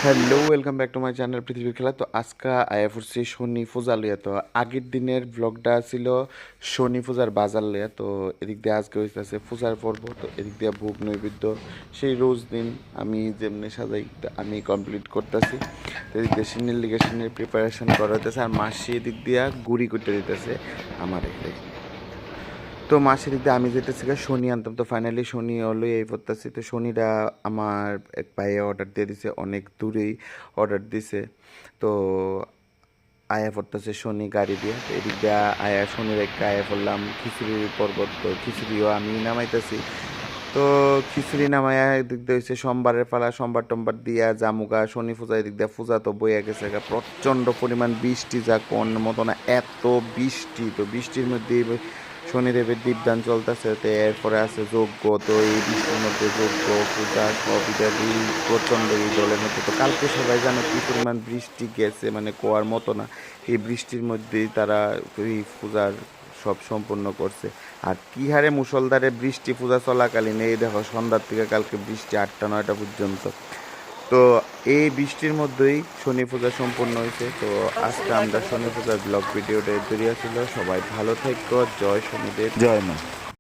Hello, welcome back to my channel পৃথিবীর খেলা। তো আজকে আয়া পড়ছি শনি পূজা লইয়া। তো আগের দিনের ব্লগটা ছিল শনি পূজার বাজার লইয়া। তো এদিক দিয়ে আজকে হইতেছে পূজার পর্ব। তো এদিক দিয়ে ভোগ নৈবেদ্য সেই রোজ দিন আমি যেমনি সাজাই তো আমি কমপ্লিট করতেছি। তো এদিক দিয়ে সিনের লিগে সিনের প্রিপারেশন করা হইতেছে, আর মাসি এদিক দিয়া গুড়ি করতে দিতেছে আমার এখানে। তো মাসের দিক দিয়ে আমি যেতেছি শনি আনতাম, তো ফাইনালি শনি হলো এই পড়তেছি। তো শনিটা আমার এক ভাইয়ে অর্ডার দিয়ে দিছে, অনেক দূরেই অর্ডার দিছে। তো আয়া পড়তেছে শনি গাড়ি দিয়ে। তো এদিক দিয়ে আয়া শনির একটা আয়া পড়লাম খিচুড়ির পর্বত। তো খিচুড়িও আমি নামাইতেছি। তো খিচুড়ি নামায়া এদিক দিয়ে হচ্ছে সোমবারের পালা, সোমবার টোমবার দিয়া জামুগা শনি পূজা। এদিক দিয়ে পূজা তো বইয়া গেছে প্রচণ্ড পরিমাণ বৃষ্টি, যা কোন মতো না, এত বৃষ্টি। তো বৃষ্টির মধ্যে শনিদেবের দীপদান চলতেছে। তো এরপরে আছে যজ্ঞ। তো এই বৃষ্টির মধ্যে যজ্ঞ পূজা সব ইত্যাদি প্রচণ্ড এই জলের মধ্যে। তো কালকে সবাই জানো কি পরিমাণ বৃষ্টি গেছে, মানে কোয়ার মতো না। এই বৃষ্টির মধ্যেই তারা এই পূজার সব সম্পূর্ণ করছে। আর কি হারে মুষলধারে বৃষ্টি পূজা চলাকালীন, এই দেখো সন্ধ্যার থেকে কালকে বৃষ্টি 8টা 9টা পর্যন্ত। তো এই বৃষ্টির মধ্যেই শনি পূজা সম্পূর্ণ হয়েছে। তো আজকে আমরা শনি পূজার ব্লগ ভিডিওটা জড়িয়ে ছিল। সবাই ভালো থেকো, জয় শনিদেব, জয় মা।